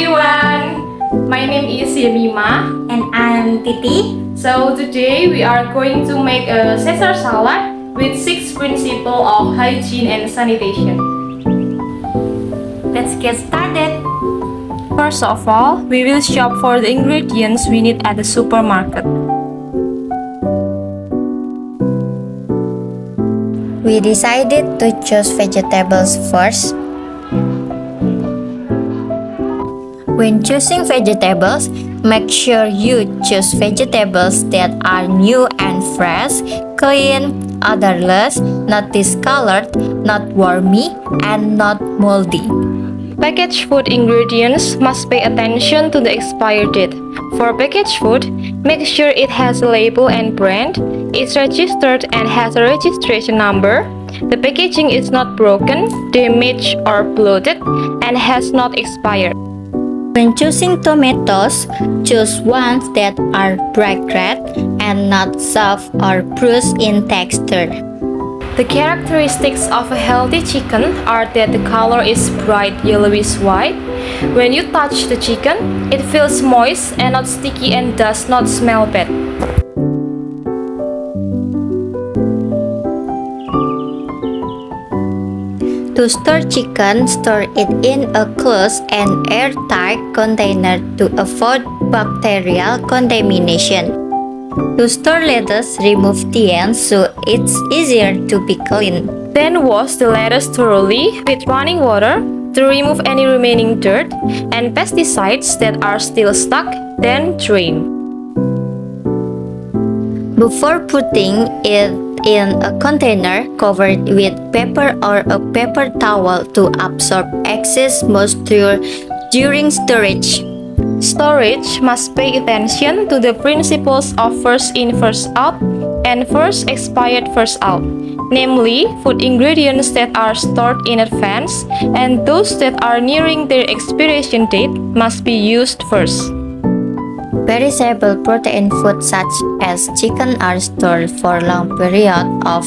everyone! My name is Yemima. And I'm Titi. So today we are going to make a Caesar salad with 6 principles of hygiene and sanitation. Let's get started. First of all, we will shop for the ingredients we need at the supermarket. We decided to choose vegetables first. When choosing vegetables, make sure you choose vegetables that are new and fresh, clean, odorless, not discolored, not wormy, and not moldy. Packaged food ingredients must pay attention to the expiry date. For packaged food, make sure it has a label and brand, is registered and has a registration number, the packaging is not broken, damaged or bloated, and has not expired. When choosing tomatoes, choose ones that are bright red and not soft or bruised in texture. The characteristics of a healthy chicken are that the color is bright yellowish white. When you touch the chicken, it feels moist and not sticky and does not smell bad. To store chicken, store it in a closed and airtight container to avoid bacterial contamination. To store lettuce, remove the ends so it's easier to be cleaned. Then wash the lettuce thoroughly with running water to remove any remaining dirt and pesticides that are still stuck, then drain. Before putting it in a container, cover it with paper or a paper towel to absorb excess moisture during storage. Storage must pay attention to the principles of first in, first out, and first expired, first out, namely food ingredients that are stored in advance and those that are nearing their expiration date must be used first. Perishable protein foods such as chicken are stored for a long period of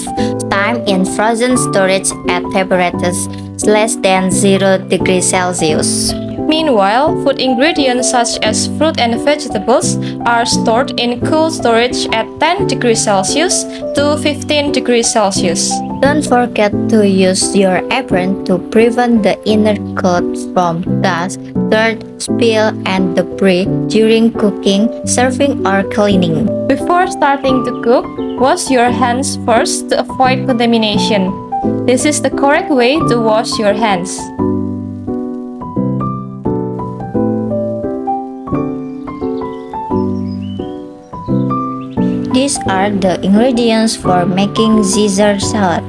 time in frozen storage at temperatures less than 0 degrees Celsius. Meanwhile, food ingredients such as fruit and vegetables are stored in cool storage at 10 degrees Celsius to 15 degrees Celsius. Don't forget to use your apron to prevent the inner coat from dust, dirt, spill, and debris during cooking, serving, or cleaning. Before starting to cook, wash your hands first to avoid contamination. This is the correct way to wash your hands. These are the ingredients for making Caesar salad.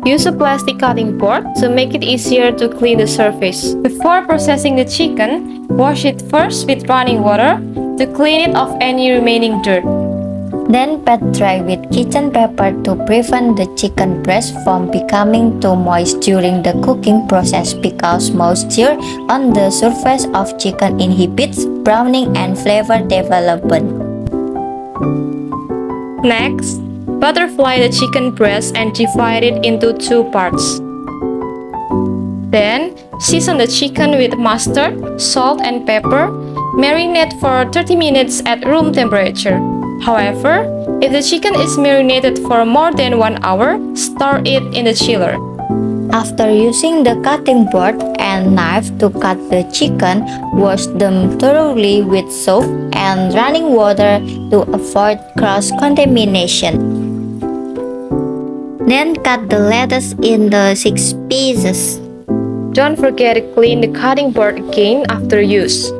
Use a plastic cutting board to make it easier to clean the surface. Before processing the chicken, wash it first with running water to clean it of any remaining dirt. Then pat dry with kitchen paper to prevent the chicken breast from becoming too moist during the cooking process because moisture on the surface of chicken inhibits browning and flavor development. Next, butterfly the chicken breast and divide it into 2 parts. Then, season the chicken with mustard, salt, and pepper. Marinate for 30 minutes at room temperature. However, if the chicken is marinated for more than 1 hour, store it in the chiller. After using the cutting board and knife to cut the chicken, wash them thoroughly with soap and running water to avoid cross-contamination. Then cut the lettuce into 6 pieces. Don't forget to clean the cutting board again after use.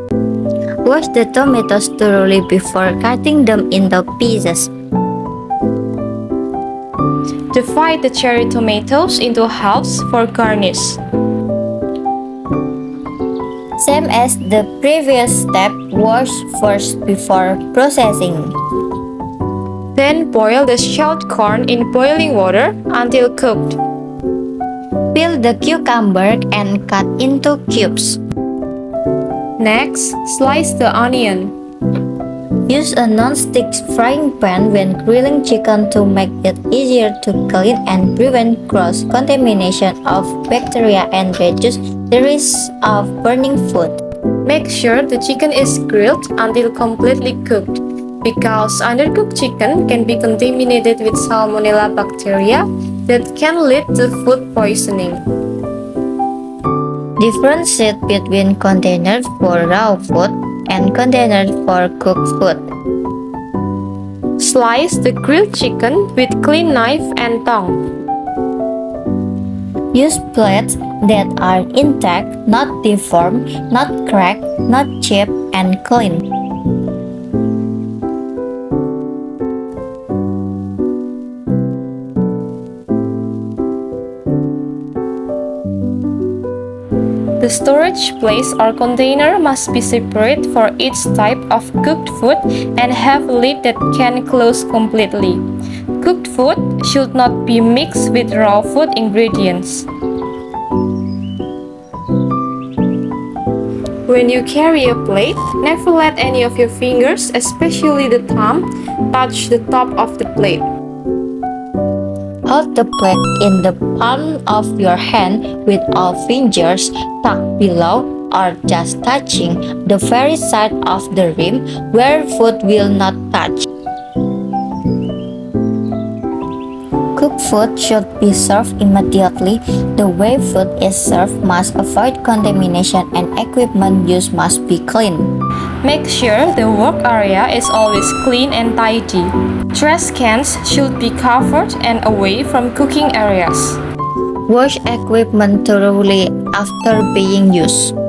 Wash the tomatoes thoroughly before cutting them into pieces. Divide the cherry tomatoes into halves for garnish. Same as the previous step, wash first before processing. Then boil the shelled corn in boiling water until cooked. Peel the cucumber and cut into cubes. Next, slice the onion. Use a non-stick frying pan when grilling chicken to make it easier to clean and prevent cross-contamination of bacteria and reduce the risk of burning food. Make sure the chicken is grilled until completely cooked, because undercooked chicken can be contaminated with Salmonella bacteria that can lead to food poisoning. Differentiate between containers for raw food and containers for cooked food. Slice the grilled chicken with clean knife and tongue. Use plates that are intact, not deformed, not cracked, not chipped, and clean. The storage place or container must be separate for each type of cooked food and have a lid that can close completely. Cooked food should not be mixed with raw food ingredients. When you carry a plate, never let any of your fingers, especially the thumb, touch the top of the plate. Hold the plate in the palm of your hand with all fingers tucked below or just touching the very side of the rim where food will not touch. Cooked food should be served immediately. The way food is served must avoid contamination and equipment used must be clean. Make sure the work area is always clean and tidy. Trash cans should be covered and away from cooking areas. Wash equipment thoroughly after being used.